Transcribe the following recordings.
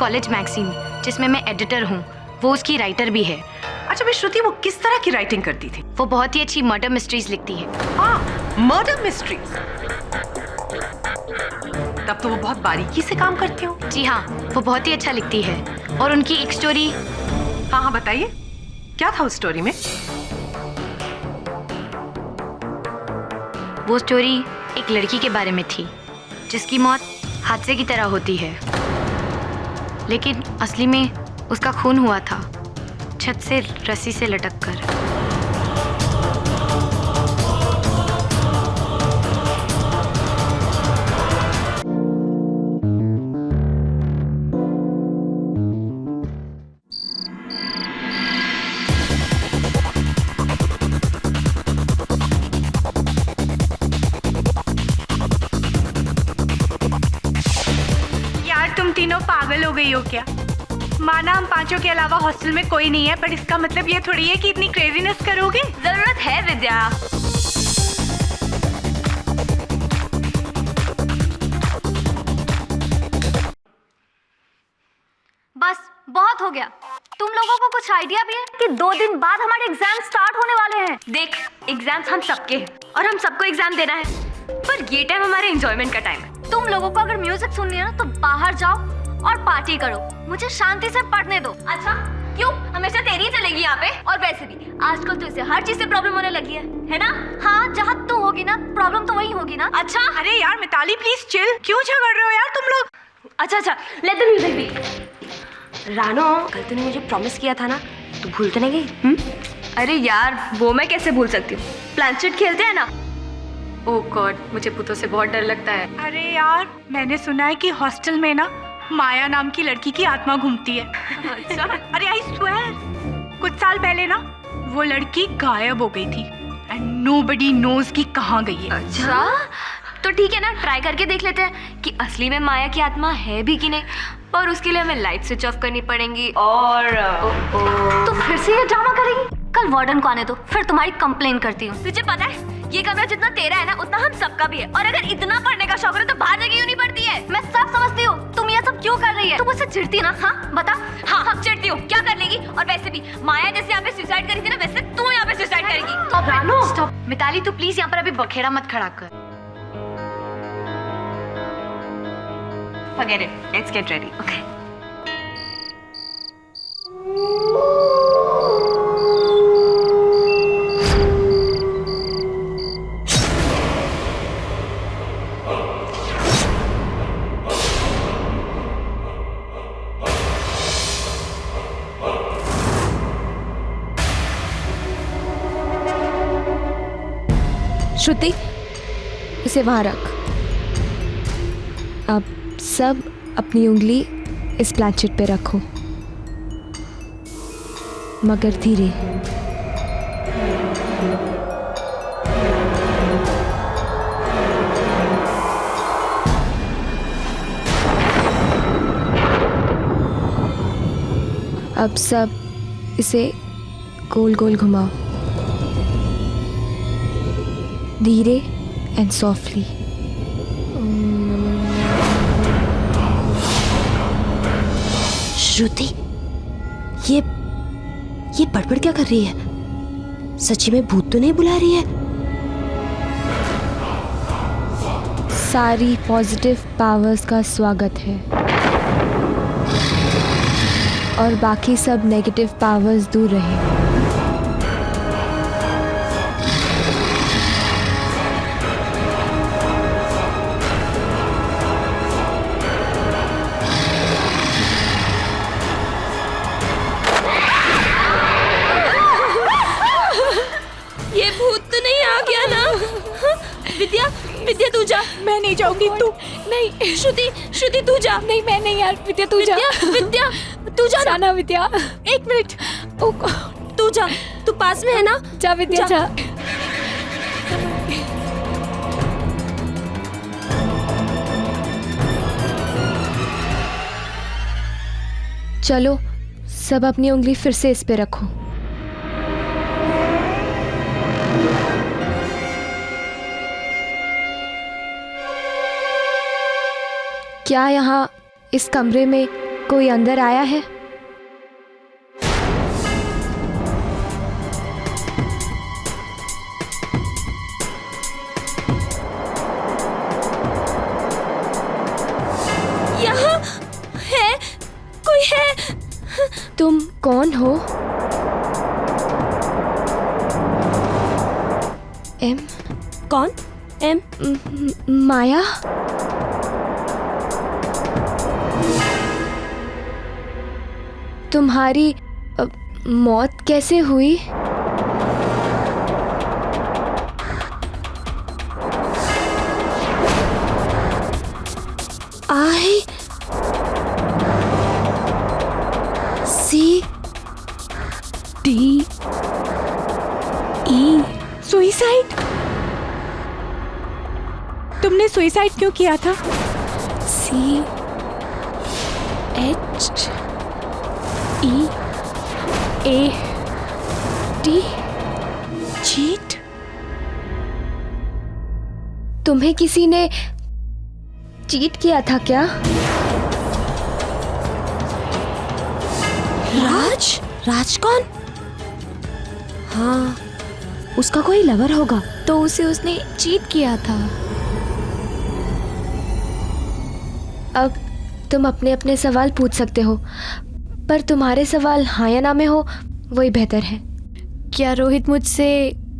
College magazine जिसमें मैं editor हूँ, वो उसकी राइटर भी है। अच्छा मैं श्रुति, वो किस तरह की राइटिंग करती थी? वो बहुत ही अच्छी मर्डर मिस्ट्रीज लिखती है। हाँ, मर्डर मिस्ट्रीज। तब तो वो बहुत बारीकी से काम करती हो। जी हाँ, वो बहुत ही अच्छा लिखती है। और उनकी एक स्टोरी। हाँ हाँ बताइए, क्या था उस स्टोरी में? वो स्टोरी एक लड़की के बारे में थी जिसकी मौत हादसे की तरह होती है, लेकिन असली में उसका खून हुआ था छत से रस्सी से लटक कर। तुम तीनों पागल हो गई हो क्या? माना हम पांचों के अलावा हॉस्टल में कोई नहीं है, पर इसका मतलब ये थोड़ी है कि इतनी क्रेजीनेस करोगे। जरूरत है विद्या। बस बहुत हो गया। तुम लोगों को कुछ आइडिया भी है कि 2 दिन बाद हमारे एग्जाम स्टार्ट होने वाले हैं? देख, एग्जाम्स हम सबके हैं और हम सबको एग्जाम देना है, पर ये टाइम हमारे एंजॉयमेंट का टाइम है। तुम लोगों को अगर म्यूजिक सुननी है ना तो बाहर जाओ और पार्टी करो, मुझे शांति से पढ़ने दो। अच्छा क्यों, हमेशा तेरी चलेगी यहाँ पे? और वैसे भी आजकल तो इसे हर चीज से प्रॉब्लम होने लगी है ना? हाँ, जहाँ तू होगी ना प्रॉब्लम तो वही होगी ना। अच्छा अरे यार मिताली प्लीज चिल, क्यों झगड़ रहे हो यार तुम लोग? अच्छा लेट द म्यूजिक बी। रानो, कल तूने मुझे प्रॉमिस किया था ना, तू भूल तो नहीं गई? अरे यार वो मैं कैसे भूल सकती हूँ, प्लानचेट खेलते हैं ना। ओह गॉड, मुझे भूतों से बहुत डर लगता है। अरे यार मैंने सुना है कि हॉस्टल में ना माया नाम की लड़की की आत्मा घूमती है। अच्छा? अरे आई स्वेयर, कुछ साल पहले ना वो लड़की गायब हो गई थी एंड नोबडी नोज कि कहाँ गई है। अच्छा तो ठीक है ना, ट्राई करके देख लेते हैं कि असली में माया की आत्मा है भी कि नहीं, और उसके लिए हमें लाइट स्विच ऑफ करनी पड़ेगी। और तो फिर से ये ड्रामा करेगी? कल वार्डन को आने दो, फिर तुम्हारी कंप्लेन करती हूँ। तुझे पता है ये कमरा जितना तेरा है ना उतना हम सबका भी है, और अगर इतना पढ़ने का शौक है तो बाहर जगह क्यों नहीं पड़ती है? मैं सब समझती हूँ, तुम ये सब क्यों कर रही है? तुम मुझसे चिढ़ती ना? हाँ बता। हाँ चिढ़ती हूँ, क्या कर लेगी? और वैसे भी माया जैसे यहाँ पे सुसाइड करी थी ना, वैसे तू यहाँ पे सुसाइड करेगी। स्टॉप मिताली, तू प्लीज यहाँ पर अभी बखेड़ा मत खड़ा कर। Forget it. Let's get ready. Okay. श्रुति, इसे वहां रख। अब सब अपनी उंगली इस प्लानचेट पे रखो, मगर धीरे। अब सब इसे गोल गोल घुमाओ, धीरे एंड सॉफ्टली। श्रुति, ये बड़बड़ क्या कर रही है? सच्ची में भूत तो नहीं बुला रही है? सारी पॉजिटिव पावर्स का स्वागत है और बाकी सब नेगेटिव पावर्स दूर रहे। विद्या तू जा। मैं नहीं जाऊंगी। तू नहीं। श्रुति तू जा। नहीं मैं नहीं यार। विद्या तू जा। विद्या तू जा ना। विद्या 1 मिनट। तू जा, तू पास में है ना? जा विद्या जा। चलो सब अपनी उंगली फिर से इस पे रखो। क्या यहाँ इस कमरे में कोई अंदर आया है? यहाँ है, कोई है। तुम कौन हो? एम? कौन? एम? माया? तुम्हारी मौत कैसे हुई? I C D E. Suicide? तुमने सुइसाइड क्यों किया था? C H E A T. Cheat? तुम्हें किसी ने चीट किया था क्या? राज? राज कौन? हाँ, उसका कोई लवर होगा, तो उसे उसने चीट किया था। अब तुम अपने अपने सवाल पूछ सकते हो, पर तुम्हारे सवाल हाँ या ना में हो वही बेहतर है। क्या रोहित मुझसे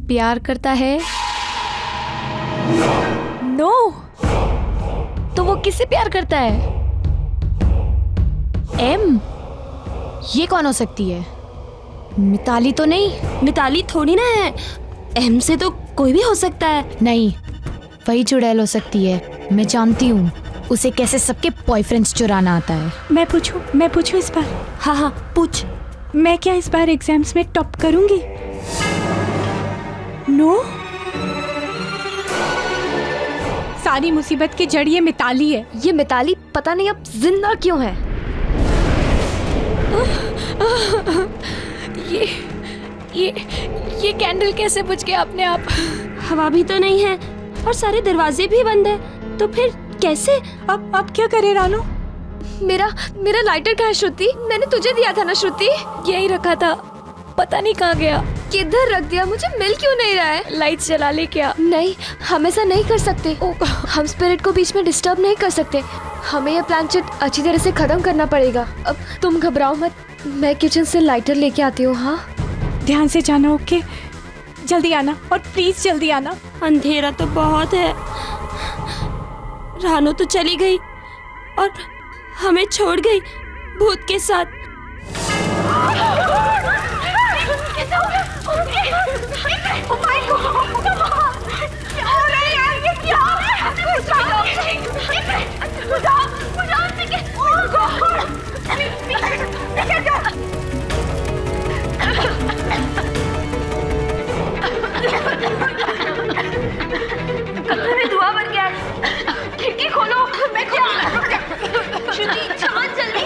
प्यार करता है? नो। तो वो किससे प्यार करता है? एम? ये कौन हो सकती है? मिताली तो नहीं? मिताली थोड़ी ना है। एम से तो कोई भी हो सकता है। नहीं, वही चुड़ैल हो सकती है। मैं जानती हूँ उसे कैसे सबके बॉयफ्रेंड्स चुराना आता है। मैं पूछूं इस बार? हाँ हाँ पूछ। मैं क्या इस बार एग्जाम्स में टॉप करूंगी? नो। सारी मुसीबत की जड़ ये मिताली है। ये मिताली पता नहीं अब जिंदा क्यों है। ये कैंडल कैसे बुझ गया अपने आप? हवा भी तो नहीं है और सारे दरवाजे भी बंद है, तो फिर कैसे? अब क्या करे रानो? मेरा लाइटर कहाँ है श्रुति? मैंने तुझे दिया था ना श्रुति? यही रखा था, पता नहीं कहाँ गया। किधर रख दिया? मुझे मिल क्यों नहीं रहा है? लाइट जला ले क्या? नहीं, हम ऐसा नहीं कर सकते। हम स्पिरिट को बीच में डिस्टर्ब नहीं कर सकते। हमें यह प्लानचेट अच्छी तरह से खत्म करना पड़ेगा। अब तुम घबराओ मत, मैं किचन से लाइटर लेके आती हूँ। हाँ, ध्यान से जाना, ओके? जल्दी आना, और प्लीज जल्दी आना। अंधेरा तो बहुत है। रानो तो चली गई और हमें छोड़ गई भूत के साथ। धुआं बन गया। खिड़की खोलो। मैं क्या? श्रुति चलो जल्दी।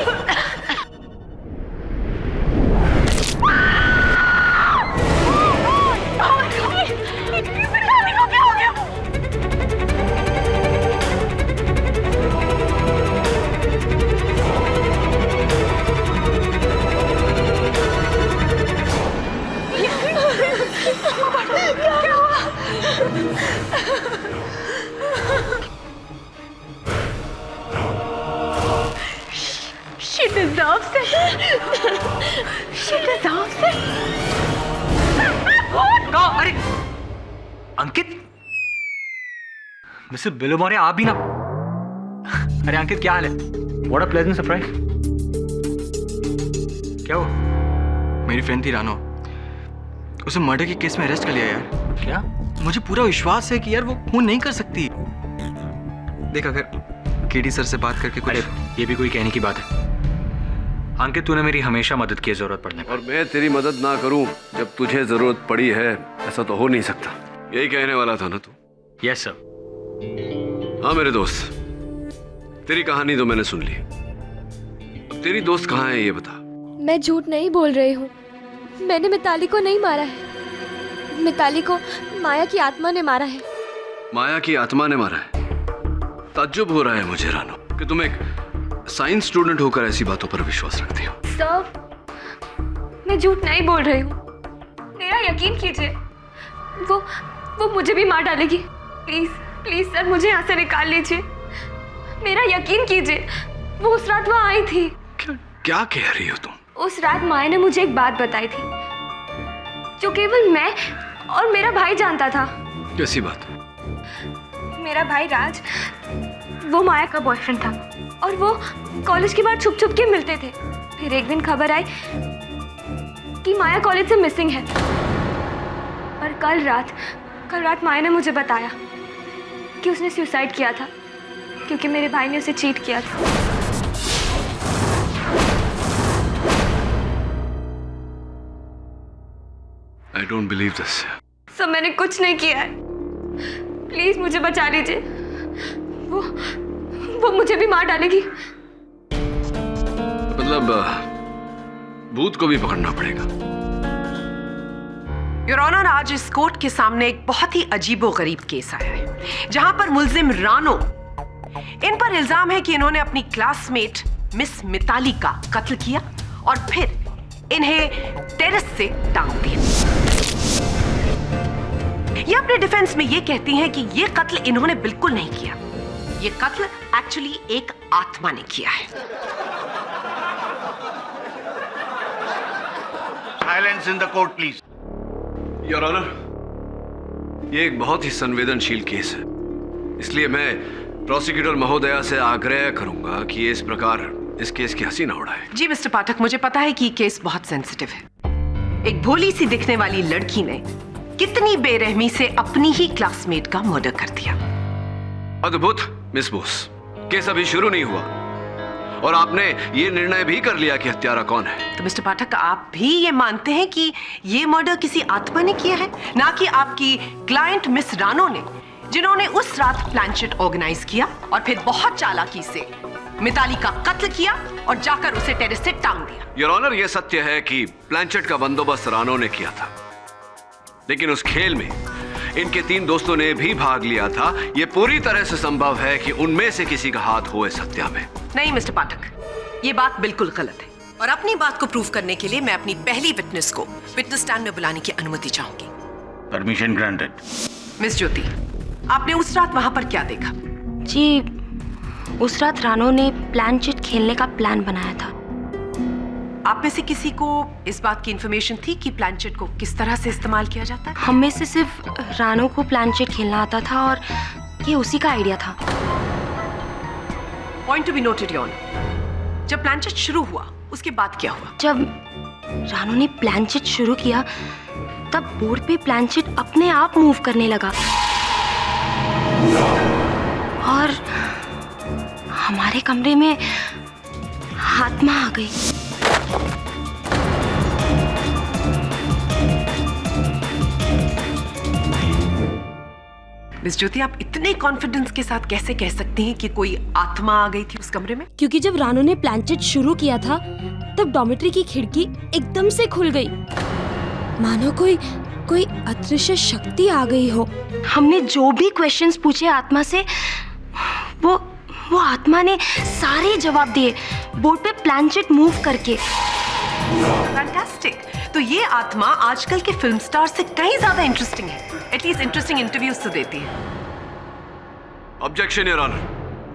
She deserves it. She deserves it. अरे अंकित, मिस्टर बिलोमोरे, आप भी ना। अरे अंकित, क्या हाल है? What a pleasant surprise. क्या हुआ? मेरी फ्रेंड थी रानो, उसे मर्डर के केस में अरेस्ट कर लिया यार। क्या? मुझे पूरा विश्वास है कि यार वो खून नहीं कर सकती। देख, अगर केडी सर से बात करके अरे कुछ। ये भी कोई कहने की बात है? अंकित, तूने मेरी हमेशा मदद की जरूरत पड़ने पर। और मैं तेरी मदद ना करूं जब तुझे जरूरत पड़ी है, ऐसा तो हो नहीं सकता। यही कहने वाला था ना तू? Yes sir. हाँ मेरे दोस्त, तेरी कहानी तो मैंने सुन ली। अब तेरी दोस्त कहाँ है ये बता। मैं झूठ नहीं बोल रही हूँ। मैंने मिताली को नहीं मारा है। मिताली को माया की आत्मा ने मारा है। माया की आत्मा ने मारा है? ताज्जुब हो रहा है मुझे रानो कि तुम एक साइंस स्टूडेंट होकर ऐसी बातों पर विश्वास रखती हो? सर, मैं झूठ नहीं बोल रही हूँ, मेरा यकीन कीजिए। वो मुझे भी मार डालेगी। प्लीज प्लीज सर, मुझे यहाँ से निकाल लीजिए, मेरा यकीन कीजिए। वो उस रात वहाँ आई थी। क्या कह रही हो तुम? उस रात माया ने मुझे एक बात बताई थी जो केवल मैं और मेरा भाई जानता था। कैसी बात? मेरा भाई राज, वो माया का बॉयफ्रेंड था और वो कॉलेज के बाद छुप छुप के मिलते थे। फिर एक दिन खबर आई कि माया कॉलेज से मिसिंग है। और कल रात माया ने मुझे बताया कि उसने सुसाइड किया था क्योंकि मेरे भाई ने उसे चीट किया था। I don't believe this. सब मैंने कुछ नहीं किया है, प्लीज मुझे बचा लीजिए। वो मुझे भी मार डालेगी। मतलब भूत को भी पकड़ना पड़ेगा। योर ऑनर, आज इस कोर्ट के सामने एक बहुत ही अजीबोगरीब केस आया है जहां पर मुल्जिम रानो, इन पर इल्जाम है कि इन्होंने अपनी क्लासमेट मिस मिताली का कत्ल किया और फिर इन्हें टेरेस से टांग दिया। ये अपने डिफेंस में ये कहती हैं कि ये कत्ल इन्होंने बिल्कुल नहीं किया, ये कत्ल एक्चुअली एक आत्मा ने किया है। Silence in the court please. Your honour, ये एक बहुत ही संवेदनशील केस है, इसलिए मैं प्रोसिक्यूटर महोदया से आग्रह करूंगा कि ये इस प्रकार इस केस की हंसी न उड़ाए। जी मिस्टर पाठक, मुझे पता है कि ये केस बहुत सेंसिटिव है। एक भोली सी दिखने वाली लड़की ने कितनी बेरहमी से अपनी ही क्लासमेट का मर्डर कर दिया। अद्भुत मिस बोस, केस अभी शुरू नहीं हुआ और आपने ये निर्णय भी कर लिया कि हत्यारा कौन है। तो मिस्टर पाठक, आप भी ये मानते हैं कि ये मर्डर किसी आत्मा ने किया है, ना कि आपकी क्लाइंट मिस रानो ने, जिन्होंने उस रात प्लानचेट ऑर्गेनाइज किया और फिर बहुत चालाकी से मिताली का कत्ल किया और जाकर उसे टेरेस से टांग दिया। योर ऑनर, यह सत्य है कि प्लानचेट का बंदोबस्त रानो ने किया था, लेकिन उस खेल में इनके 3 दोस्तों ने भी भाग लिया था। यह पूरी तरह से संभव है कि उनमें से किसी का हाथ हो इस हत्या में। नहीं मिस्टर पाठक, ये बात बिल्कुल गलत है और अपनी बात को प्रूव करने के लिए मैं अपनी पहली विटनेस को विटनेस स्टैंड में बुलाने की अनुमति चाहूंगी। Permission granted. मिस ज्योति, आपने उस रात वहां पर क्या देखा? जी, उस रात रानो ने प्लानचेट खेलने का प्लान बनाया था। आप में से किसी को इस बात की इंफॉर्मेशन थी कि प्लानचेट को किस तरह से इस्तेमाल किया जाता है? हम में से सिर्फ रानो को प्लानचेट खेलना आता था और ये उसी का आइडिया था। Point to be noted your honour. जब प्लानचेट शुरू हुआ उसके बाद क्या हुआ? जब रानो ने प्लानचेट शुरू किया तब बोर्ड पे प्लानचेट अपने आप मूव करने लगा और हमारे कमरे में आत्मा आ गई। मिस ज्योति, आप इतने कॉन्फिडेंस के साथ कैसे कह सकती हैं कि कोई आत्मा आ गई थी उस कमरे में? क्योंकि जब रानो ने प्लानचेट शुरू किया था तब डॉर्मेट्री की खिड़की एकदम से खुल गई, मानो कोई अदृश्य शक्ति आ गई हो। हमने जो भी क्वेश्चंस पूछे आत्मा से, वो आत्मा ने सारे जवाब दिए बोर्ड पे प्लानचेट मूव करके। फैंटास्टिक। तो ये आत्मा आजकल के फिल्म स्टार से कहीं ज्यादा इंटरेस्टिंग है, एटलीस्ट इंटरेस्टिंग इंटरव्यूज तो देती है। ऑब्जेक्शन योर ऑनर,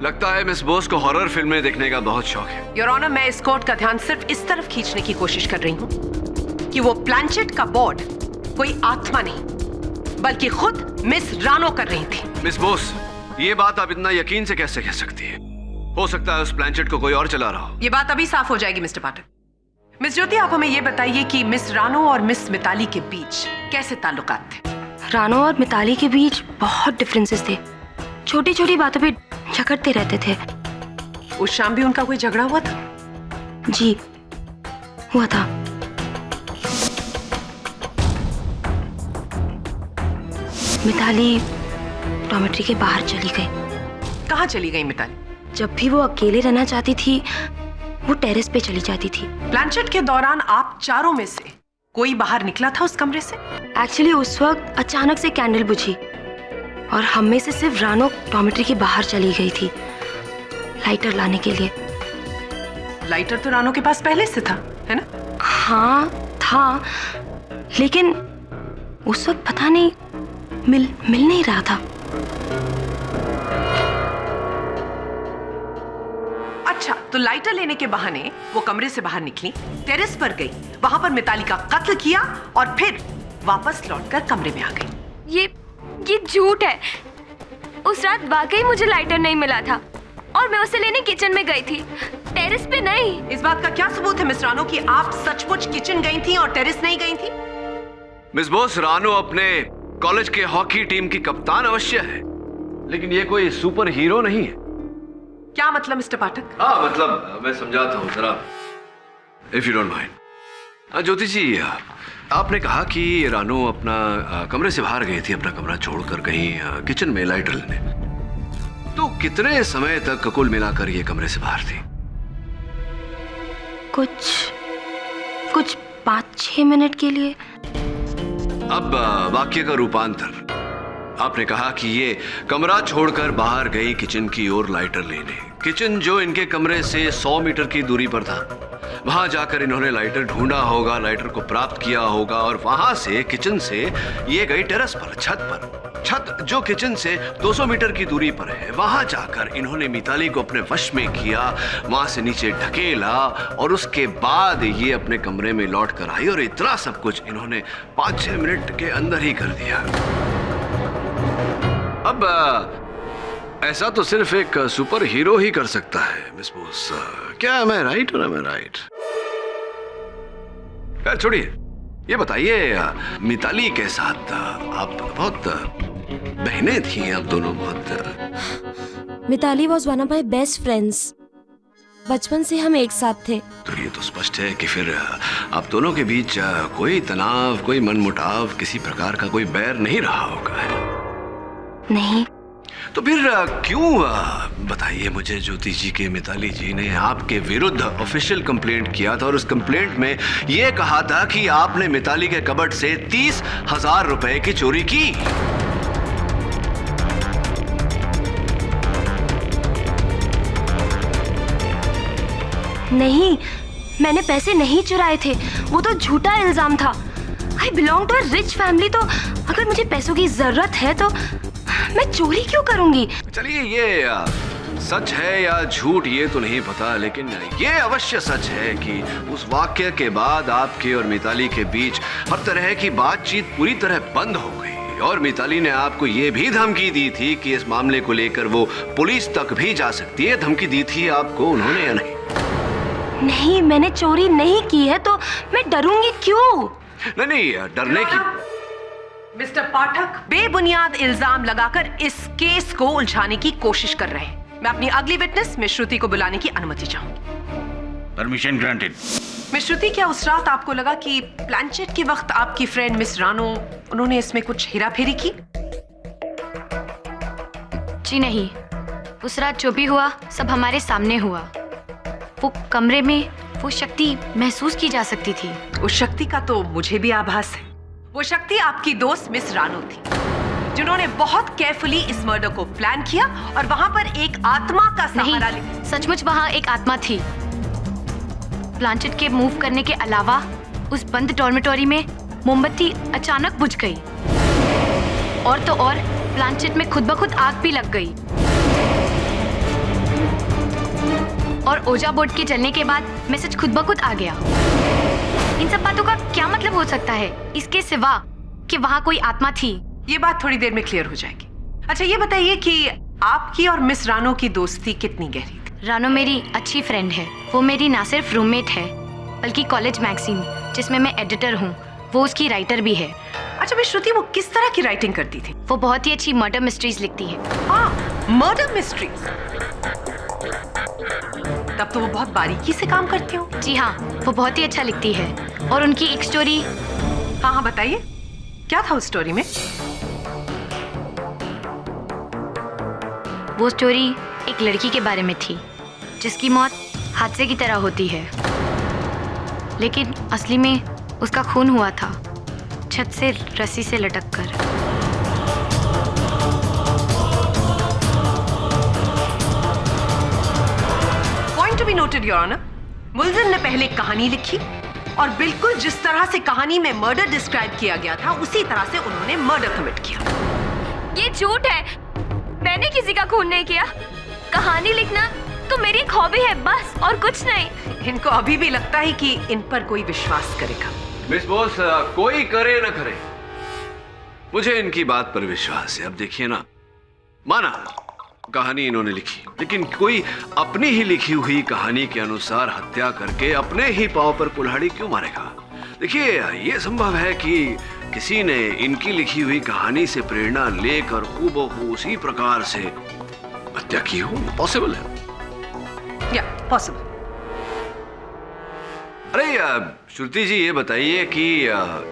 लगता है मिस बोस को हॉरर फिल्में देखने का बहुत शौक है। योर ऑनर, मैं इस कोर्ट का ध्यान सिर्फ इस तरफ खींचने की कोशिश कर रही हूँ कि वो प्लानचेट का बोर्ड कोई आत्मा नहीं बल्कि खुद मिस रानो कर रही थी। मिस बोस, ये बात आप इतना यकीन से कैसे कह सकती है? हो सकता है उस प्लानचेट को कोई और चला रहा हो। ये बात अभी साफ हो जाएगी मिस्टर पाठक। मिस ज्योति, आप हमें ये बताइए कि मिस रानो और मिस मिताली के बीच कैसे ताल्लुकात थे? रानो और मिताली के बीच बहुत डिफरेंसेस थे, छोटी छोटी बातों पे झगड़ते रहते थे। उस शाम भी उनका कोई झगड़ा हुआ था? जी, हुआ था। मिताली डॉर्मेट्री के बाहर चली गई। कहाँ चली गई मिताली? जब भी वो अकेले रहना चाहती थी वो टेरेस पे चली जाती थी। प्लानचेट के दौरान आप चारों में से कोई बाहर निकला था उस कमरे से? एक्चुअली उस वक्त अचानक से कैंडल बुझी और हम में से सिर्फ रानो डॉर्मेट्री के बाहर चली गई थी लाइटर लाने के लिए। लाइटर तो रानो के पास पहले से था, है ना? हाँ था, लेकिन उस वक्त पता नहीं मिल नहीं रहा था। अच्छा, तो लाइटर लेने के बहाने वो कमरे से बाहर निकली, टेरेस पर गई, वहां पर मिताली का कत्ल किया और फिर वापस लौटकर कमरे में आ गई। ये झूठ है। उस रात वाकई मुझे लाइटर नहीं मिला था और मैं उसे लेने किचन में गई थी, टेरेस पे नहीं। इस बात का क्या सबूत है मिस रानो कि आप सचमुच किचन गई थी और टेरेस नहीं गई थी? मिस बोस, रानो अपने कॉलेज के हॉकी टीम की कप्तान अवश्य है, लेकिन ये कोई सुपर हीरो नहीं है। क्या मतलब मिस्टर पाठक? हाँ, मतलब मैं समझाता हूँ जरा, इफ यू डोंट माइंड। ज्योति जी, आपने कहा कि रानो अपना कमरे से बाहर गई थी, अपना कमरा छोड़कर कहीं किचन में लाइटर लेने। तो कितने समय तक कुल मिलाकर ये कमरे से बाहर थी? कुछ 5-6 मिनट के लिए। अब वाक्य का रूपांतर। आपने कहा कि ये कमरा छोड़कर बाहर गई किचन की ओर लाइटर लेने। किचन जो इनके कमरे से 100 मीटर की दूरी पर था, वहां जाकर इन्होंने लाइटर ढूंढा होगा, लाइटर को प्राप्त किया होगा और वहां से किचन से ये गई टेरेस पर, छत जो किचन से 200 मीटर की दूरी पर है। वहां जाकर इन्होंने मिताली को अपने वश में किया, वहां से नीचे ढकेला और उसके बाद ये अपने कमरे में लौट कर आई और इतना सब कुछ इन्होंने 5-6 मिनट के अंदर ही कर दिया। अब ऐसा तो सिर्फ एक सुपर हीरो ही कर सकता है मिस बोस। क्या am I right और am I right? खैर छोड़िए, ये बताइए, मिताली के साथ आप बहुत बहनें थी, आप दोनों बहुत। Mitali was one of my best friends. बचपन से हम एक साथ थे। तो ये तो स्पष्ट है कि फिर आप दोनों के बीच कोई तनाव, कोई मनमुटाव, किसी प्रकार का कोई बैर नहीं रहा होगा। नहीं। तो फिर क्यों, बताइए मुझे ज्योति जी के मिताली जी ने आपके विरुद्ध ऑफिशियल कंप्लेंट किया था और उस कंप्लेंट में यह कहा था कि आपने मिताली के कबर्ड से 30,000 रुपए की चोरी की। नहीं, मैंने पैसे नहीं चुराए थे, वो तो झूठा इल्जाम था। I belong to a rich family, तो अगर मुझे पैसों की जरूरत है तो मैं चोरी क्यों करूंगी? चलिए, ये सच है या झूठ ये तो नहीं पता, लेकिन ये अवश्य सच है कि उस वाक्य के बाद आपके और मिताली के बीच हर तरह की बातचीत पूरी तरह बंद हो गई और मिताली ने आपको ये भी धमकी दी थी कि इस मामले को लेकर वो पुलिस तक भी जा सकती है। धमकी दी थी आपको उन्होंने या नहीं? नहीं, मैंने चोरी नहीं की है, तो मैं डरूंगी क्यों? नहीं, डरने की। मिस्टर पाठक बेबुनियाद इल्जाम लगाकर इस केस को उलझाने की कोशिश कर रहे हैं। मैं अपनी अगली विटनेस मिस श्रुति को बुलाने की अनुमति चाहूंगी। Permission granted. मिस श्रुति, क्या उस रात आपको लगा कि प्लानचेट के वक्त आपकी फ्रेंड मिस रानो, उन्होंने इसमें कुछ हेराफेरी की? जी नहीं, उस रात जो भी हुआ सब हमारे सामने हुआ। वो कमरे में वो शक्ति महसूस की जा सकती थी। उस शक्ति का तो मुझे भी आभास है। वो शक्ति आपकी दोस्त मिस रानो थी, जिन्होंने बहुत केयरफुली इस मर्डर को प्लान किया और वहां पर एक आत्मा का सहारा लिया। सचमुच वहां एक आत्मा थी। प्लानचेट के मूव करने के अलावा उस बंद डॉर्मेटोरी में मोमबत्ती अचानक बुझ गई और तो और प्लानचेट में खुद ब खुद आग भी लग गई और ओजा बोर्ड के जलने के बाद मैसेज खुद ब खुद आ गया। इन सब बातों का क्या मतलब हो सकता है, इसके सिवा कि वहां कोई आत्मा थी? ये बात थोड़ी देर में क्लियर हो जाएगी। अच्छा, ये बताइए कि आपकी और मिस रानो की दोस्ती कितनी गहरी थी? रानो मेरी अच्छी फ्रेंड है। वो मेरी ना सिर्फ रूममेट है बल्कि कॉलेज मैगजीन जिसमें मैं एडिटर हूँ, वो उसकी राइटर भी है। अच्छा मिस श्रुति, वो किस तरह की राइटिंग करती थी? वो बहुत ही अच्छी मर्डर मिस्ट्रीज लिखती है। हाँ, मर्डर मिस्ट्रीज। तब तो वो बहुत बारीकी से काम करती हो। जी हाँ, वो बहुत ही अच्छा लिखती है और उनकी एक स्टोरी। हाँ, बताइए, क्या था उस स्टोरी में? वो स्टोरी एक लड़की के बारे में थी जिसकी मौत हादसे की तरह होती है, लेकिन असली में उसका खून हुआ था छत से रस्सी से लटक कर। Point to be noted, Your Honor. मुलजिम ने पहले कहानी लिखी और बिल्कुल जिस तरह से कहानी में मर्डर डिस्क्राइब किया गया था उसी तरह से उन्होंने मर्डर कमिट किया। ये झूठ है, मैंने किसी का खून नहीं किया। कहानी लिखना तो मेरी एक हॉबी है बस, और कुछ नहीं। इनको अभी भी लगता है कि इन पर कोई विश्वास करेगा। मिस बोस, कोई करे ना करे, मुझे इनकी बात पर विश्वास है। अब देखिए ना, माना कहानी इन्होंने लिखी, लेकिन कोई अपनी ही लिखी हुई कहानी के अनुसार हत्या करके अपने ही पांव पर कुल्हाड़ी क्यों मारेगा? देखिए, ये संभव है कि किसी ने इनकी लिखी हुई कहानी से प्रेरणा लेकर हूबहू उसी प्रकार से हत्या की हो। पॉसिबल है, या पॉसिबल। अरे श्रुति जी, ये बताइए कि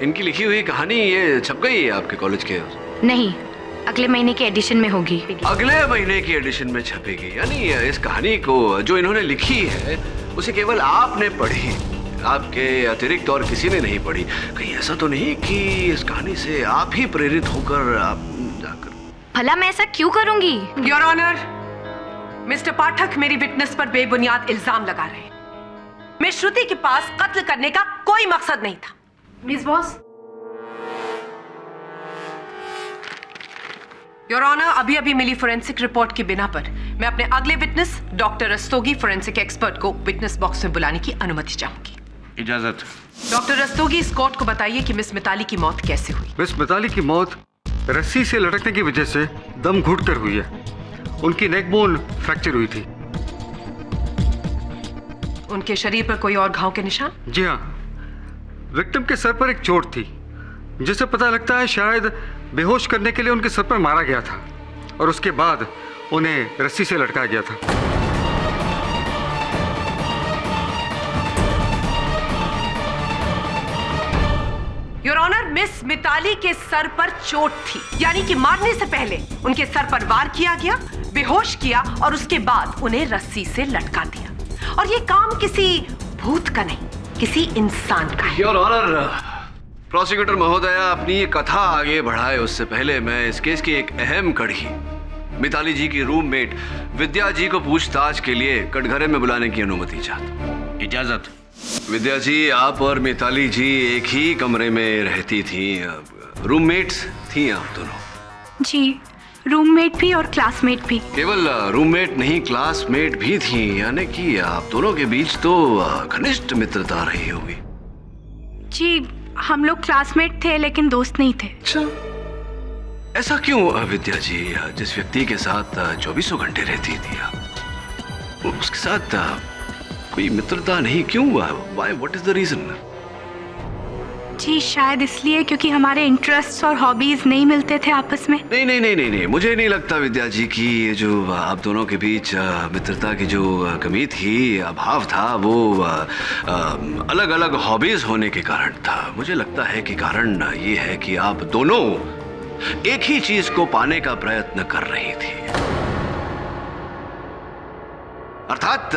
इनकी लिखी हुई कहानी ये छप गई है आपके कॉलेज के? नहीं, अगले महीने के एडिशन में होगी। अगले महीने की एडिशन में छपेगी? यानी इस कहानी को जो इन्होंने लिखी है उसे केवल आपने पढ़ी, आपके अतिरिक्त और किसी ने नहीं पढ़ी? कहीं ऐसा तो नहीं कि इस कहानी से आप ही प्रेरित होकर आप जाकर? भला मैं ऐसा क्यों करूंगी? योर ऑनर, मिस्टर पाठक मेरी विटनेस पर बेबुनियाद इल्जाम लगा रहे हैं। मिस श्रुति के पास कत्ल करने का कोई मकसद नहीं था। मिस बॉस, योर ऑनर, अभी अभी मिली फोरेंसिक रिपोर्ट की बिना पर मैं अपने अगले witness doctor Rastogi, forensic expert को विटनेस बॉक्स में बुलाने की अनुमति चाहूंगी। इजाजत। डॉक्टर रस्तोगी, इस कोर्ट को बताइए कि मिस मिताली की मौत कैसे हुई? मिस मिताली की मौत रस्सी से लटकने की वजह से दम घुटकर हुई है। उनकी नेकबोन फ्रैक्चर हुई थी। उनके शरीर पर कोई और घाव के निशान? जी हाँ, विक्टिम के सर पर एक चोट थी जिससे पता लगता है शायद बेहोश करने के लिए उनके सर पर मारा गया था और उसके बाद उन्हें रस्सी से लटकाया गया था। योर ऑनर, मिस मिताली के सर पर चोट थी, यानी कि मारने से पहले उनके सर पर वार किया गया, बेहोश किया और उसके बाद उन्हें रस्सी से लटका दिया। और ये काम किसी भूत का नहीं, किसी इंसान का है। योर ऑनर, प्रोसिक्यूटर महोदया अपनी ये कथा आगे बढ़ाए उससे पहले मैं इस केस की एक अहम कड़ी, मिताली जी की रूममेट विद्या जी को पूछताछ के लिए कटघरे में बुलाने की अनुमति चाहता हूं। इजाजत। विद्या जी, आप और मिताली जी एक ही कमरे में रहती थी, रूममेट्स थी आप दोनों? जी, रूममेट भी और क्लासमेट भी। केवल रूममेट नहीं, क्लासमेट भी थी, यानी कि आप दोनों के बीच तो घनिष्ठ मित्रता रही होगी। जी, हम लोग क्लासमेट थे लेकिन दोस्त नहीं थे। अच्छा, ऐसा क्यों विद्या जी? जिस व्यक्ति के साथ 24 घंटे रहती थी आप, उसके साथ कोई मित्रता नहीं क्यों? Why? What is the reason? जी, शायद इसलिए क्योंकि हमारे इंटरेस्ट्स और हॉबीज नहीं मिलते थे आपस में। नहीं नहीं नहीं नहीं नहीं, मुझे नहीं लगता विद्या जी कि ये जो आप दोनों के बीच मित्रता की जो कमी थी, अभाव था, वो अलग अलग हॉबीज होने के कारण था। मुझे लगता है कि कारण ये है कि आप दोनों एक ही चीज को पाने का प्रयत्न कर रही थी, अर्थात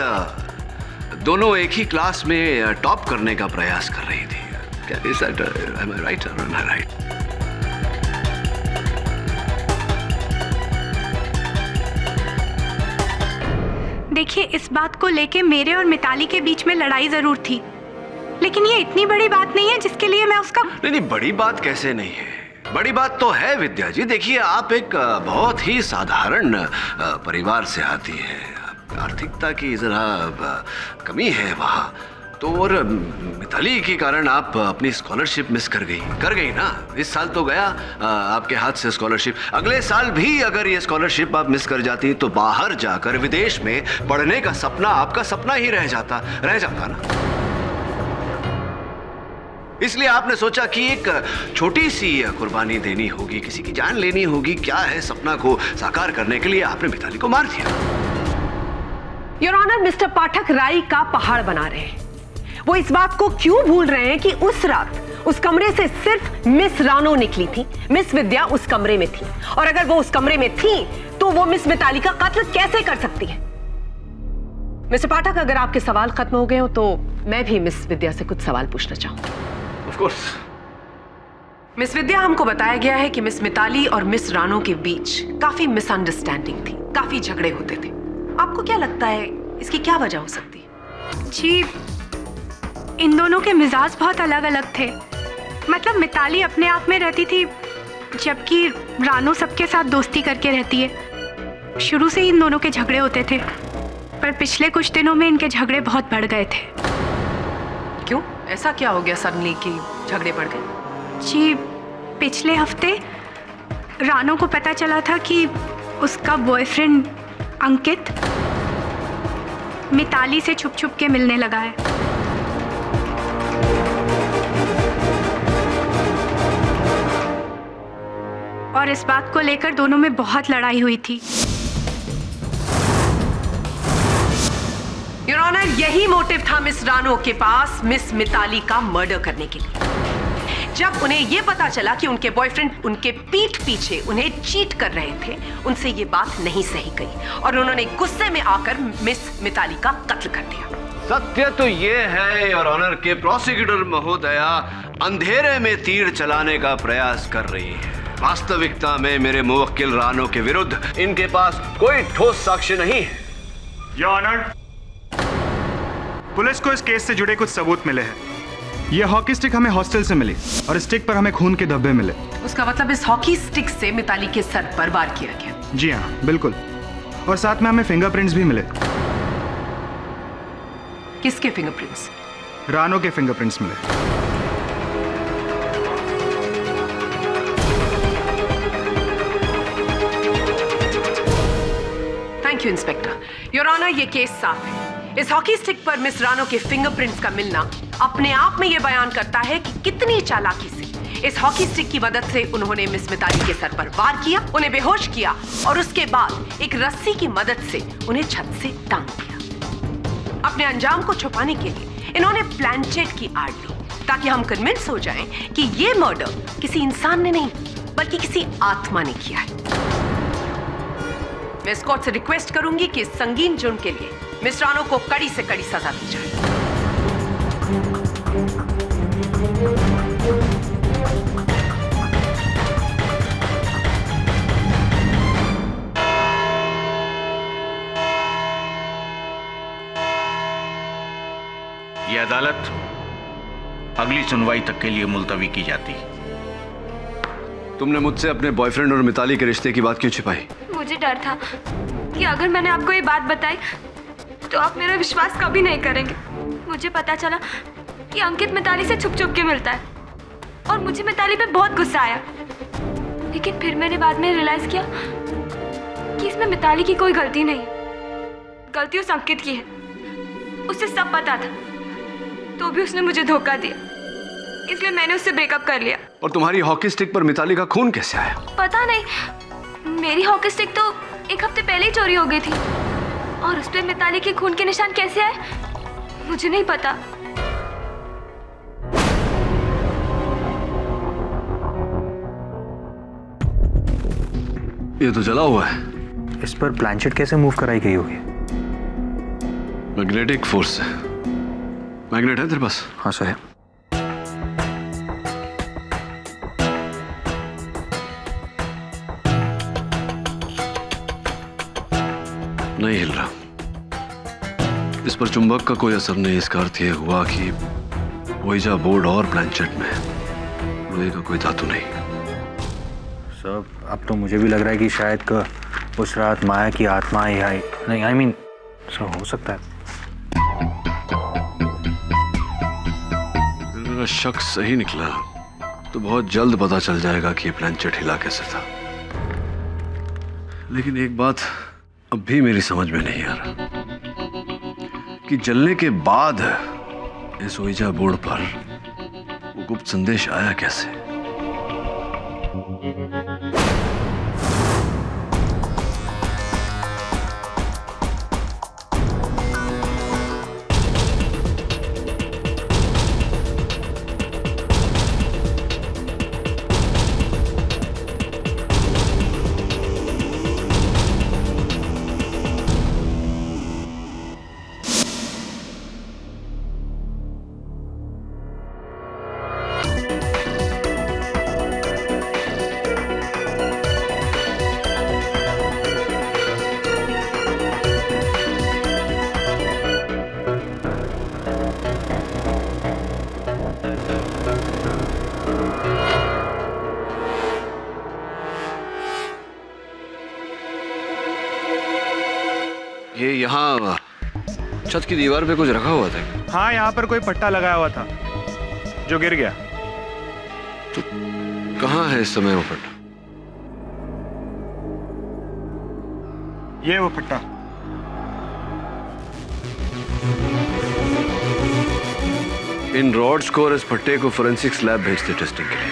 दोनों एक ही क्लास में टॉप करने का प्रयास कर रही थी। Is that, am I right or am I right? देखिए, इस बात को लेके मेरे और मिताली के बीच में लड़ाई जरूर थी, लेकिन ये इतनी बड़ी बात नहीं है जिसके लिए मैं उसका... नहीं, बड़ी बात कैसे नहीं है? बड़ी बात तो है विद्या जी। देखिए, आप एक बहुत ही साधारण परिवार से आती है, आर्थिकता की जरा कमी है वहाँ तो, और मिताली के कारण आप अपनी स्कॉलरशिप मिस कर गई ना। इस साल तो गया आपके हाथ से स्कॉलरशिप, अगले साल भी अगर ये स्कॉलरशिप आप मिस कर जाती तो बाहर जाकर विदेश में पढ़ने का सपना आपका सपना ही रह जाता ना। इसलिए आपने सोचा कि एक छोटी सी कुर्बानी देनी होगी, किसी की जान लेनी होगी। क्या है, सपना को साकार करने के लिए आपने मिताली को मार दिया। योर ऑनर, मिस्टर पाठक राई का पहाड़ बना रहे हैं। वो इस बात को क्यों भूल रहे हैं कि उस रात उस कमरे से सिर्फ मिस रानो निकली थी, मिस विद्या उस कमरे में थी, और अगर वो उस कमरे में थी तो वो मिस मिताली का कत्ल कैसे कर सकती है? मिस्टर पाठक, अगर आपके सवाल खत्म हो गए हो तो मैं भी मिस विद्या से कुछ सवाल पूछना चाहूंगी। Of course. मिस विद्या, हमको बताया गया है कि मिस मिताली और मिस रानो के बीच काफी मिसअंडरस्टैंडिंग थी, काफी झगड़े होते थे। आपको क्या लगता है इसकी क्या वजह हो सकती है? जी, इन दोनों के मिजाज बहुत अलग अलग थे। मतलब मिताली अपने आप में रहती थी, जबकि रानो सबके साथ दोस्ती करके रहती है। शुरू से ही इन दोनों के झगड़े होते थे, पर पिछले कुछ दिनों में इनके झगड़े बहुत बढ़ गए थे। क्यों? ऐसा क्या हो गया सडनली कि झगड़े बढ़ गए? जी, पिछले हफ्ते रानो को पता चला था कि उसका बॉयफ्रेंड अंकित मिताली से छुप छुप के मिलने लगा है। और इस बात को लेकर दोनों में बहुत लड़ाई हुई थी। योर ऑनर, यही मोटिव था मिस रानो के पास मिस मिताली का मर्डर करने के लिए। जब उन्हें यह पता चला कि उनके बॉयफ्रेंड उनके पीठ पीछे उन्हें चीट कर रहे थे, उनसे ये बात नहीं सही गई और उन्होंने गुस्से में आकर मिस मिताली का कत्ल कर दिया। सत्य तो ये है योर ऑनर के प्रोसिक्यूटर महोदया अंधेरे में तीर चलाने का प्रयास कर रही है। वास्तविकता में मेरे मुवक्किल रानो के विरुद्ध इनके पास कोई ठोस साक्ष्य नहीं है। योर ऑनर, पुलिस को इस केस से जुड़े कुछ सबूत मिले हैं। ये हॉकी स्टिक हमें हॉस्टल से मिली और स्टिक पर हमें खून के धब्बे मिले। उसका मतलब इस हॉकी स्टिक से मिताली के सर पर वार किया गया? जी हाँ, बिल्कुल। और साथ में हमें फिंगरप्रिंट्स भी मिले। किसके फिंगरप्रिंट्स? रानो के फिंगरप्रिंट्स मिले। Thank you inspector. Your honour, ये केस साफ है। इस हॉकी स्टिक पर मिस रानो के फिंगरप्रिंट्स का मिलना अपने आप में यह बयान करता है कि कितनी चालाकी से इस हॉकी स्टिक की मदद से उन्होंने मिस मिताली के सर पर वार किया, उन्हें बेहोश किया और उसके बाद एक रस्सी की मदद से उन्हें छत से टांग दिया। अपने अंजाम को छुपाने के लिए इन्होंने प्लानचेट की आड़ ली ताकि हम कन्विंस हो जाएं कि यह मर्डर किसी इंसान ने नहीं बल्कि किसी आत्मा ने किया है। मैं इस कोर्ट से रिक्वेस्ट करूंगी कि इस संगीन जुर्म के लिए मिस रानो को कड़ी से कड़ी सजा दी जाए। ये अदालत अगली सुनवाई तक के लिए मुलतवी की जाती। तुमने मुझसे अपने बॉयफ्रेंड और मिताली के रिश्ते की बात क्यों छिपाई? मुझे डर था कि अगर मैंने आपको ये बात बताई तो आप मेरा विश्वास कभी नहीं करेंगे। मुझे पता चला कि अंकित मिताली से छुप छुप के मिलता है और मुझे मिताली पे बहुत गुस्सा आया। लेकिन फिर मैंने बाद में रियलाइज किया कि इसमें मिताली की कोई गलती नहीं है, गलती उस अंकित की है। उसे सब पता था तो भी उसने मुझे धोखा दिया, इसलिए मैंने उससे ब्रेकअप कर लिया। और तुम्हारी हॉकी स्टिक पर मिताली का खून कैसे आया? पता नहीं, मेरी हॉकी स्टिक तो एक हफ्ते पहले ही चोरी हो गई थी और उस पे मिताली के खून के निशान कैसे आए मुझे नहीं पता। ये तो जला हुआ है। इस पर प्लानचेट कैसे मूव कराई गई होगी? मैग्नेटिक फोर्स से। मैग्नेट है तेरे पास? हाँ सर। नहीं हिल रहा। इस पर चुंबक का कोई असर नहीं। इसका अर्थ यह हुआ कि ओइजा बोर्ड और प्लानचेट में लोहे का कोई धातु नहीं। सर, अब तो मुझे भी लग रहा है कि शायद उस रात माया की आत्मा ही आई। नहीं, आई मीन सर, हो सकता है। मेरा शक सही निकला तो बहुत जल्द पता चल जाएगा कि ये प्लानचेट हिला कैसे था। लेकिन एक बात अब भी मेरी समझ में नहीं आ रहा कि जलने के बाद इस ओइजा बोर्ड पर वो गुप्त संदेश आया कैसे। यहाँ छत की दीवार पे कुछ रखा हुआ था। हाँ, यहाँ पर कोई पट्टा लगाया हुआ था जो गिर गया। तो कहाँ है इस समय वो पट्टा? ये वो पट्टा। इन रॉड्स को और इस पट्टे को फोरेंसिक्स लैब भेजते टेस्टिंग के लिए।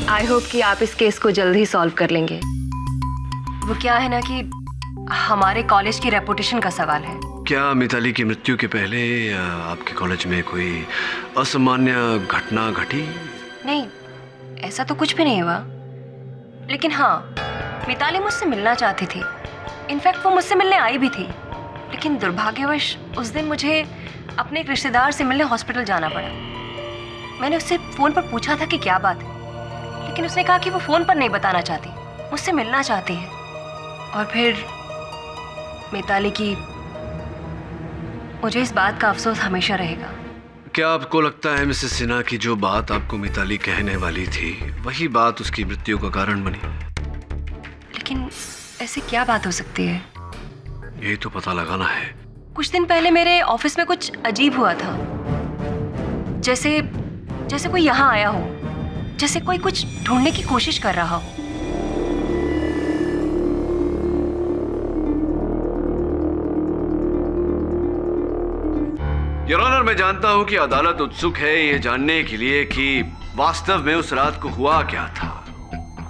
आई होप कि आप इस केस को जल्द ही सॉल्व कर लेंगे। वो क्या है ना कि हमारे कॉलेज की रेपुटेशन का सवाल है। क्या मिताली की मृत्यु के पहले आपके कॉलेज में कोई असामान्य घटना घटी? नहीं, ऐसा तो कुछ भी नहीं हुआ। लेकिन हाँ, मिताली मुझसे मिलना चाहती थी। इनफैक्ट वो मुझसे मिलने आई भी थी। लेकिन दुर्भाग्यवश उस दिन मुझे अपने एक रिश्तेदार से मिलने हॉस्पिटल जाना पड़ा। मैंने उससे फ़ोन पर पूछा था कि क्या बात है, लेकिन उसने कहा कि वो फ़ोन पर नहीं बताना चाहती, मुझसे मिलना चाहती है। और फिर मिताली की, मुझे इस बात का अफसोस हमेशा रहेगा। क्या आपको लगता है मिसेस सिन्हा की जो बात आपको मिताली कहने वाली थी वही बात उसकी मृत्यु का कारण बनी? लेकिन ऐसी क्या बात हो सकती है? यही तो पता लगाना है। कुछ दिन पहले मेरे ऑफिस में कुछ अजीब हुआ था। जैसे कोई यहाँ आया हो, जैसे कोई कुछ ढूंढने की कोशिश कर रहा हो। योर ऑनर, मैं जानता हूं कि अदालत उत्सुक है ये जानने के लिए कि वास्तव में उस रात को हुआ क्या था,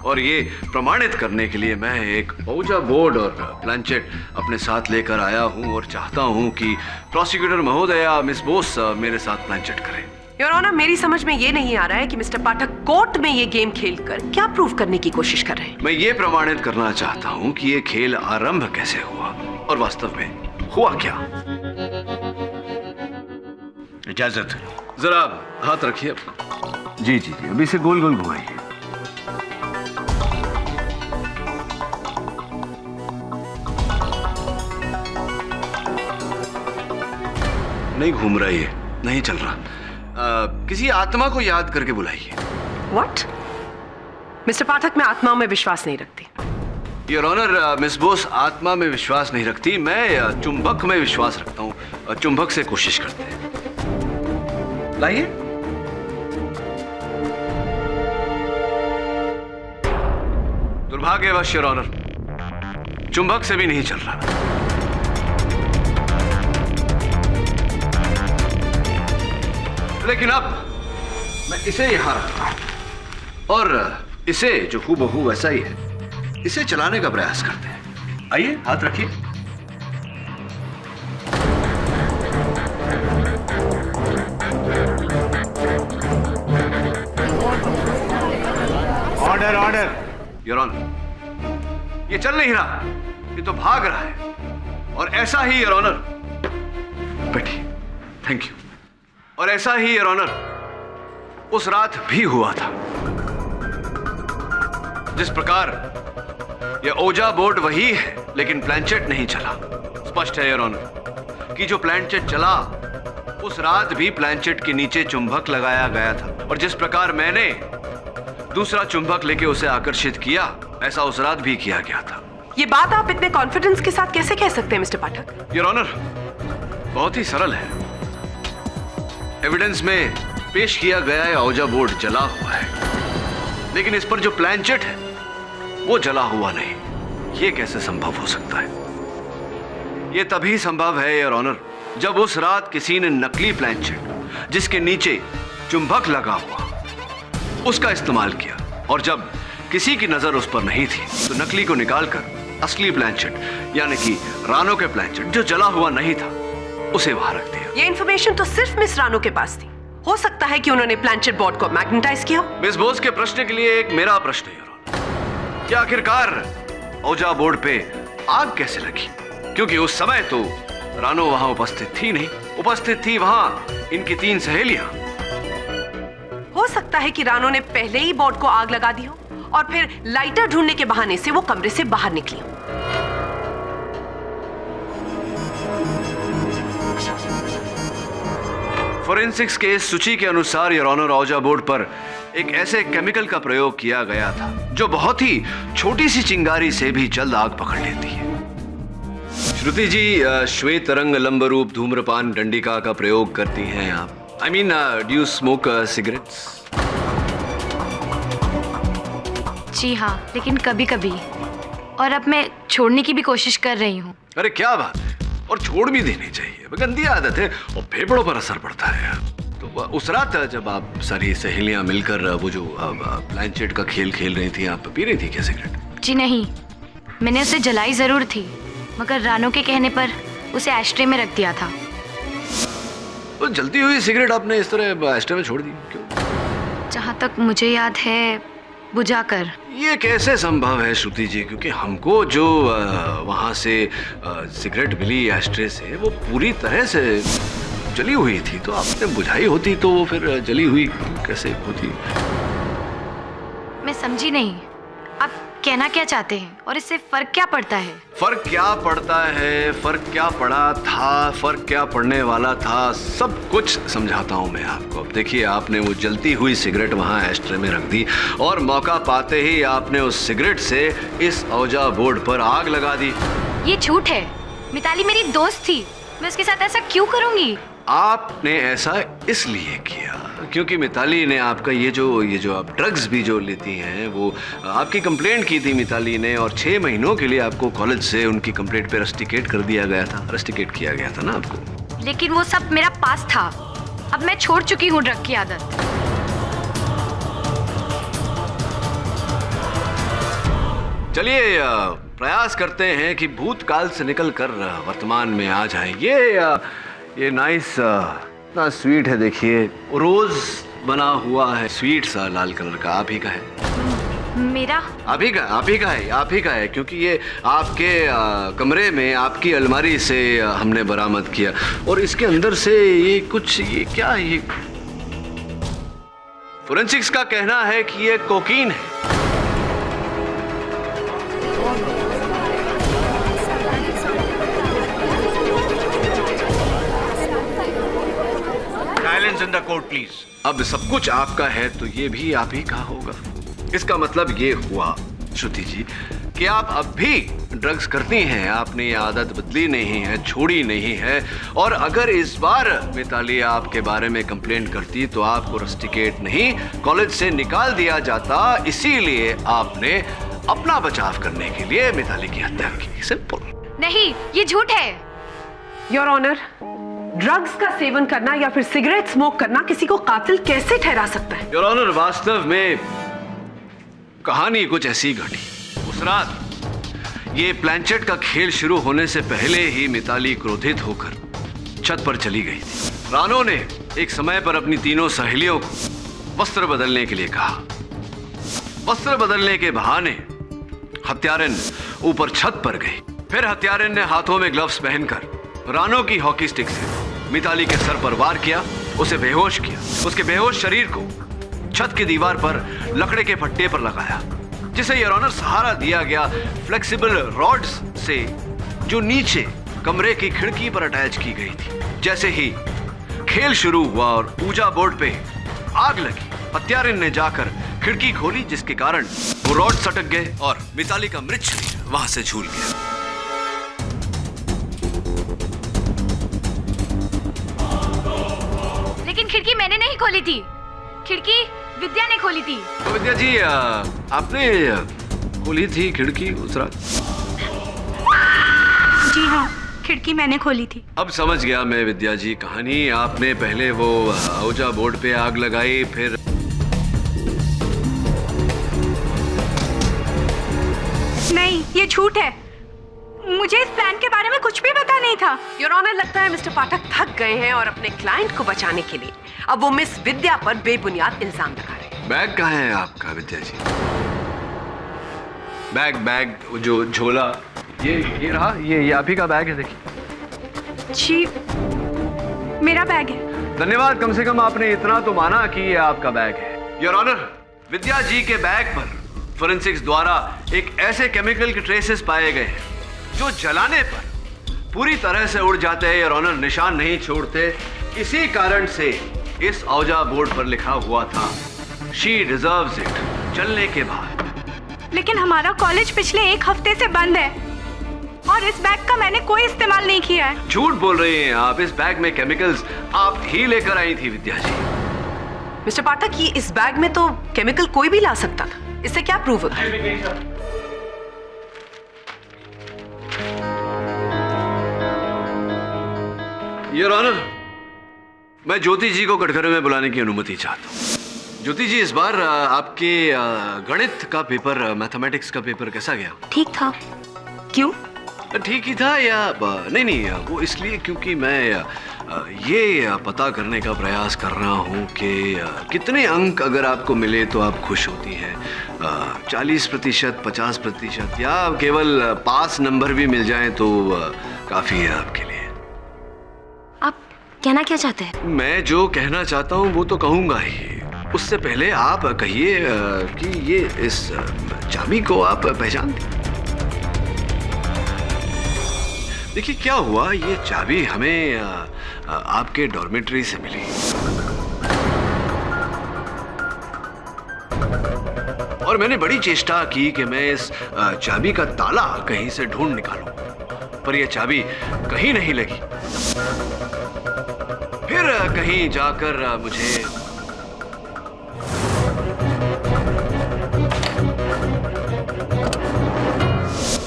और ये प्रमाणित करने के लिए मैं एक ओजा बोर्ड और प्लानचेट अपने साथ लेकर आया हूं और चाहता हूं कि प्रोसिक्यूटर महोदया मिस बोस मेरे साथ प्लानचेट करें। योर ऑनर, मेरी समझ में ये नहीं आ रहा है कि मिस्टर पाठक कोर्ट में ये गेम खेलकर क्या प्रूव करने की कोशिश कर रहे हैं। मैं ये प्रमाणित करना चाहता हूं कि ये खेल आरंभ कैसे हुआ और वास्तव में हुआ क्या। इजाजत। जरा हाथ रखिए। जी जी जी, अभी से गोल गोल घुमाइए। नहीं घूम रहा, ये नहीं चल रहा। किसी आत्मा को याद करके बुलाइए। What? मिस्टर पाठक, मैं आत्माओं में विश्वास नहीं रखती। योर ऑनर, मिस बोस आत्मा में विश्वास नहीं रखती, मैं चुंबक में विश्वास रखता हूँ। चुंबक से कोशिश करते हैं। लाइए। दुर्भाग्यवश योर ऑनर, चुंबक से भी नहीं चल रहा। लेकिन अब मैं इसे यहां रखता हूं और इसे जो हूबहू वैसा ही है, इसे चलाने का प्रयास करते हैं। आइए, हाथ रखिए। Order order. योर ऑनर, ये चल नहीं रहा, ये तो भाग रहा है। और ऐसा ही योर ऑनर, बैठिए। Thank you. और ऐसा ही योर ऑनर उस रात भी हुआ था। जिस प्रकार यह ओजा बोर्ड वही है लेकिन प्लानचेट नहीं चला। स्पष्ट है योर ऑनर कि जो प्लानचेट चला उस रात भी प्लानचेट के नीचे चुंबक लगाया गया था, और जिस प्रकार मैंने दूसरा चुंबक लेके उसे आकर्षित किया, ऐसा उस रात भी किया गया था। ये बात आप इतने कॉन्फिडेंस के साथ कैसे कह सकते हैं मिस्टर पाठक? योर ऑनर, बहुत ही सरल है। एविडेंस में पेश किया गया है ओजा बोर्ड जला हुआ है, लेकिन इस पर जो प्लानचेट है वो जला हुआ नहीं। ये कैसे संभव हो सकता है? ये तभी संभव है योर ऑनर जब उस रात किसी ने नकली प्लानचेट जिसके नीचे चुंबक लगा हुआ उसका इस्तेमाल किया, और जब किसी की नजर उस पर नहीं थी तो नकली को निकालकर असली प्लानचेट यानी कि रानो के प्लानचेट जो जला हुआ नहीं था उसे वहां रख दिया। ये इन्फॉर्मेशन तो सिर्फ मिस रानो के पास थी। हो सकता है कि उन्होंने प्लानचेट बोर्ड को मैग्नेटाइज किया। मिस बोस के प्रश्न के लिए एक मेरा प्रश्न है, क्या आखिरकार ओजा बोर्ड पे आग कैसे लगी? क्योंकि उस समय तो रानो वहां उपस्थित थी नहीं, उपस्थित थी वहां इनकी 3 सहेलियां। हो सकता है कि रानो ने पहले ही बोर्ड को आग लगा दी हो और फिर लाइटर ढूंढने के बहाने से वो कमरे से बाहर निकली हो। फोरेंसिक्स के इस सूची के अनुसार योर ऑनर औजा बोर्ड पर एक ऐसे केमिकल का प्रयोग किया गया था जो बहुत ही छोटी सी चिंगारी से भी जल्द आग पकड़ लेती है। श्रुति जी, श्वेत रंग लंब रूप धूम्रपान डंडिका का प्रयोग करती हैं आप। I mean, do you smoke cigarettes? जी हाँ, लेकिन कभी कभी, और अब मैं छोड़ने की भी कोशिश कर रही हूँ। अरे क्या बात है, और छोड़ भी देनी चाहिए, गंदी आदत है और फेफड़ों पर असर पड़ता है। तो उस रात जब आप सारी सहेलियां मिलकर वो जो प्लानचेट का खेल खेल रही थी, आप पी रही थी क्या सिगरेट? जी नहीं, मैंने उसे जलाई ज़रूर थी, मगर रानो के कहने पर उसे एस्ट्रे में रख दिया था। तो जलती हुई सिगरेट आपने इस तरह एस्ट्रे में छोड़ दी क्यों? जहाँ तक मुझे याद है, बुझाकर। ये कैसे संभव है श्रुति जी? क्योंकि हमको जो वहाँ से सिगरेट मिली एस्ट्रे से, वो पूरी तरह से जली हुई थी। तो आपने बुझाई होती तो वो फिर जली हुई कैसे होती? मैं समझी नहीं, आप कहना क्या चाहते हैं और इससे फर्क क्या पड़ता है? फर्क क्या पड़ता है, फर्क क्या पड़ा था, फर्क क्या पड़ने वाला था, सब कुछ समझाता हूँ मैं आपको। अब देखिए, आपने वो जलती हुई सिगरेट वहाँ एस्ट्रे में रख दी और मौका पाते ही आपने उस सिगरेट से इस औजा बोर्ड पर आग लगा दी। ये झूठ है। मिताली मेरी दोस्त थी, मैं उसके साथ ऐसा क्यों करूँगी? आपने ऐसा इसलिए किया क्योंकि मिताली ने आपका ये जो आप ड्रग्स भी जो लेती हैं, वो आपकी कंप्लेंट की थी मिताली ने, और 6 महीनों के लिए आपको कॉलेज से उनकी कंप्लेंट पे रस्टिकेट कर दिया गया था, रस्टिकेट किया गया था ना आपको। लेकिन वो सब मेरा पास था, अब मैं छोड़ चुकी हूँ ड्रग की आदत। चलिए प्रयास करते हैं कि भूतकाल से निकल कर वर्तमान में आ जाए। ये नाइस इतना स्वीट है, देखिए रोज बना हुआ है, स्वीट सा लाल कलर का, आप ही का है? मेरा? आप ही का है क्योंकि ये आपके कमरे में आपकी अलमारी से हमने बरामद किया, और इसके अंदर से ये कुछ, ये क्या है? ये फोरेंसिक्स का कहना है कि ये कोकीन है। Silence in the court please. अब सब कुछ आपका है तो ये भी आप ही का होगा। इसका मतलब ये हुआ श्रुति जी कि आप अब भी ड्रग्स करती हैं, आपने ये आदत बदली नहीं है, छोड़ी नहीं है, और अगर इस बार मिताली आपके बारे में कंप्लेंट करती तो आपको रस्टिकेट नहीं, कॉलेज से निकाल दिया जाता। इसीलिए आपने अपना बचाव करने के लिए मिताली की हत्या की। सिंपल। नहीं, ये झूठ है। योर ऑनर, ड्रग्स का सेवन करना या फिर सिगरेट स्मोक करना किसी को कातिल कैसे ठहरा सकता है? योर ऑनर, वास्तव में कहानी कुछ ऐसी घटी। उस रात ये प्लानचेट का खेल शुरू होने से पहले ही मिताली क्रोधित होकर छत पर चली गई थी। रानो ने एक समय पर अपनी तीनों सहेलियों को वस्त्र बदलने के लिए कहा। वस्त्र बदलने के बहाने हत्यारन ऊपर छत पर गई। फिर हत्यारन ने हाथों में ग्लव्स पहनकर रानो की हॉकी स्टिक से मिताली के सर पर वार किया, उसे बेहोश किया। उसके बेहोश शरीर को छत की दीवार पर लकड़े के फट्टे पर लगाया, जिसे योर ऑनर सहारा दिया गया फ्लेक्सिबल रॉड्स से जो नीचे कमरे की खिड़की पर अटैच की गई थी। जैसे ही खेल शुरू हुआ और ऊजा बोर्ड पे आग लगी, हत्यारन ने जाकर खिड़की खोली, जिसके कारण वो रॉड सटक गए और मिताली का मृत शरीर वहां से झूल गया। लेकिन खिड़की मैंने नहीं खोली थी, खिड़की विद्या ने खोली थी। तो विद्या जी, आपने खोली थी खिड़की उस रात? जी हाँ, खिड़की मैंने खोली थी। अब समझ गया मैं विद्या जी कहानी। आपने पहले वो औजा बोर्ड पे आग लगाई, फिर नहीं, ये झूठ है। मुझे इस प्लान के बारे में कुछ भी पता नहीं था। योर ऑनर, लगता है मिस्टर पाठक थक गए हैं और अपने क्लाइंट को बचाने के लिए अब वो मिस विद्या पर बेबुनियाद इल्जाम लगा रहे हैं। बैग कहाँ है आपका विद्या जी? बैग जो झोला, ये रहा, ये आप ही का बैग है, देखिए। जी, मेरा बैग है। धन्यवाद, कम से कम आपने इतना तो माना कि ये आपका बैग है। योर ऑनर, विद्या जी के बैग पर फोरेंसिक्स द्वारा एक ऐसे केमिकल के ट्रेसेस पाए गए हैं जो जलाने पर पूरी तरह से उड़ जाते हैं। योर ऑनर, निशान नहीं छोड़ते। किसी कारण से इस औजा बोर्ड पर लिखा हुआ था शी डिजर्व्स इट चलने के बाद। लेकिन हमारा कॉलेज पिछले 1 हफ्ते से बंद है और इस बैग का मैंने कोई इस्तेमाल नहीं किया है। झूठ बोल रहे हैं आप। इस बैग में केमिकल्स आप ही लेकर आई थी विद्या जी। मिस्टर पाठक, ये इस बैग में तो केमिकल कोई भी ला सकता था। इससे क्या प्रूव होता है? योर ऑनर, मैं ज्योति जी को कटघरे में बुलाने की अनुमति चाहता हूँ। ज्योति जी, इस बार आपके गणित का पेपर, मैथमेटिक्स का पेपर कैसा गया? ठीक था। क्यों? ठीक ही था या नहीं, वो इसलिए क्योंकि मैं ये पता करने का प्रयास कर रहा हूँ कि कितने अंक अगर आपको मिले तो आप खुश होती हैं। 40%, 50% या केवल पास नंबर भी मिल जाए तो काफ़ी है आपके लिए। आप कहना क्या चाहते हैं? मैं जो कहना चाहता हूँ वो तो कहूँगा ही। उससे पहले आप कहिए कि ये इस चाबी को आप पहचानते? देखिए क्या हुआ, ये चाबी हमें आपके डॉर्मेट्री से मिली और मैंने बड़ी चेष्टा की कि मैं इस चाबी का ताला कहीं से ढूंढ निकालूं, पर यह चाबी कहीं नहीं लगी। फिर कहीं जाकर मुझे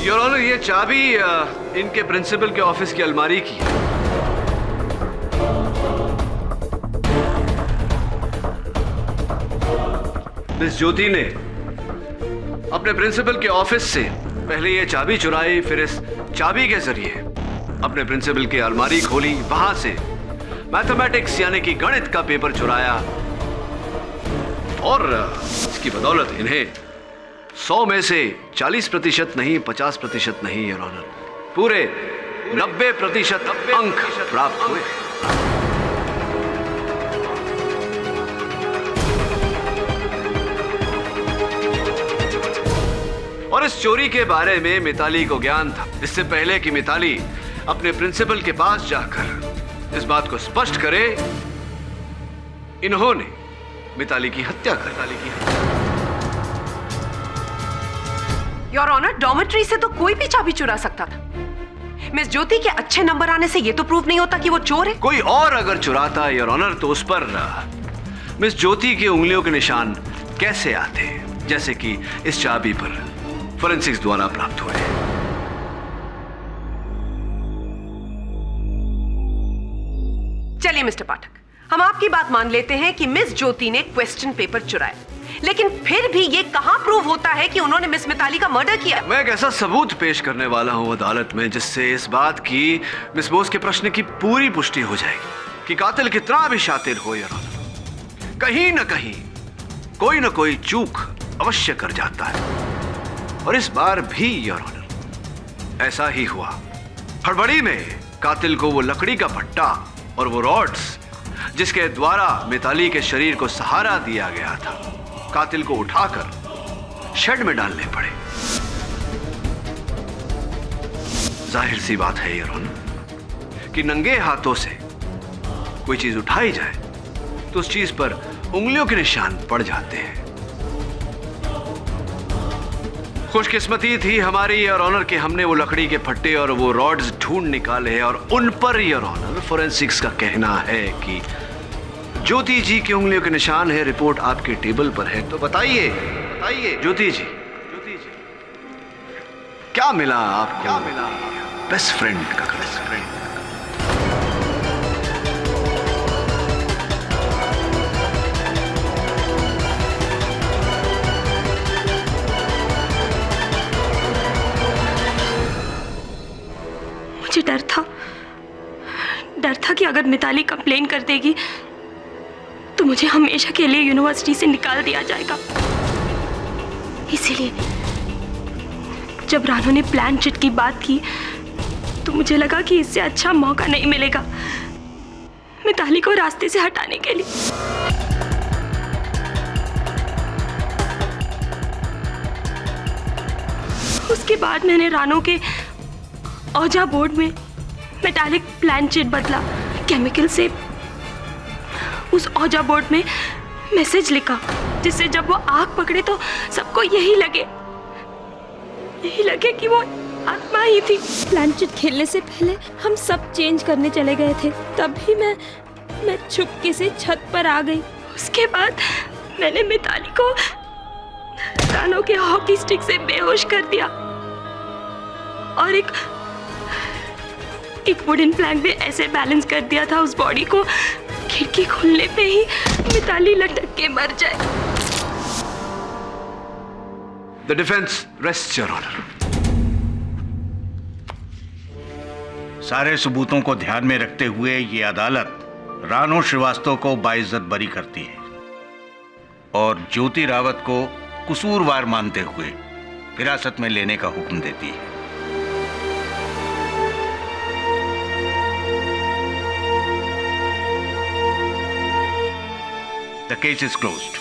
योर ऑनर, ये चाबी इनके प्रिंसिपल के ऑफिस की अलमारी की है। मिस ज्योति ने अपने प्रिंसिपल के ऑफिस से पहले ये चाबी चुराई, फिर इस चाबी के जरिए अपने प्रिंसिपल की अलमारी खोली, वहां से मैथमेटिक्स यानी कि गणित का पेपर चुराया और इसकी बदौलत इन्हें 100 में से 40% नहीं, 50% नहीं योर ऑनर, पूरे 90% अंक प्राप्त हुए। और इस चोरी के बारे में मिताली को ज्ञान था, इससे पहले कि मिताली अपने प्रिंसिपल के पास जाकर इस बात को स्पष्ट करे, इन्होंने मिताली की हत्या कर डाली। योर ऑनर, डॉर्मेट्री से तो कोई भी चाबी चुरा सकता था। मिस ज्योति के अच्छे नंबर आने से ये तो प्रूव नहीं होता कि वो चोर है। कोई और अगर चुराता योर ऑनर तो उस पर मिस ज्योति की उंगलियों के निशान कैसे आते, जैसे कि इस चाबी पर फोरेंसिक्स द्वारा प्राप्त हुए। चलिए मिस्टर पाठक, हम आपकी बात मान लेते हैं कि मिस ज्योति ने क्वेश्चन पेपर चुराया, लेकिन फिर भी ये कहां प्रूव होता है कि उन्होंने मिस मिताली का मर्डर किया? मैं एक ऐसा सबूत पेश करने वाला हूं अदालत में जिससे इस बात की मिस बोस के प्रश्न की पूरी पुष्टि हो जाएगी कि कातिल कितना भी शातिर हो योर ऑनर, कहीं ना कहीं कोई ना कोई चूक अवश्य कर जाता है। और इस बार भी योर ऑनर ऐसा ही हुआ। हड़बड़ी में कातिल को वो लकड़ी का फट्टा और वो रॉड्स जिसके द्वारा मिताली के शरीर को सहारा दिया गया था, कातिल को उठाकर शेड में डालने पड़े। जाहिर सी बात है योर ऑनर कि नंगे हाथों से कोई चीज उठाई जाए तो उस चीज पर उंगलियों के निशान पड़ जाते हैं। खुशकिस्मती थी हमारी योर ऑनर कि हमने वो लकड़ी के फट्टे और वो रॉड्स ढूंढ निकाले हैं और उन पर योर ऑनर फोरेंसिक्स का कहना है कि ज्योति जी की उंगलियों के निशान है। रिपोर्ट आपके टेबल पर है, तो बताइए ज्योति जी, क्या मिला आपको? क्या मिला बेस्ट फ्रेंड का? बेस्ट फ्रेंड मुझे डर था कि अगर मिताली कंप्लेन कर देगी तो मुझे हमेशा के लिए यूनिवर्सिटी से निकाल दिया जाएगा। इसीलिए जब रानू ने प्लान चिट की बात की तो मुझे लगा कि इससे अच्छा मौका नहीं मिलेगा मिताली को रास्ते से हटाने के लिए। उसके बाद मैंने रानू के औजा बोर्ड में मेटालिक प्लान चिट बदला, केमिकल से उस औजा बोर्ड में मैसेज लिखा, जिससे जब वो आग पकड़े तो सबको यही लगे कि वो आत्मा ही थी। प्लानचेट खेलने से पहले हम सब चेंज करने चले गए थे, तभी मैं चुपके से छत पर आ गई। उसके बाद मैंने मिताली को रानो के हॉकी स्टिक से बेहोश कर दिया और एक वुडन प्लैंक पे ऐसे बैलेंस कर दिया था उस बॉडी को, खिड़की खुलने पे ही मिताली लटक के मर जाए। The defence rests your honour. सारे सबूतों को ध्यान में रखते हुए ये अदालत रानो श्रीवास्तव को बाइज्जत बरी करती है और ज्योति रावत को कसूरवार मानते हुए हिरासत में लेने का हुक्म देती है। The case is closed.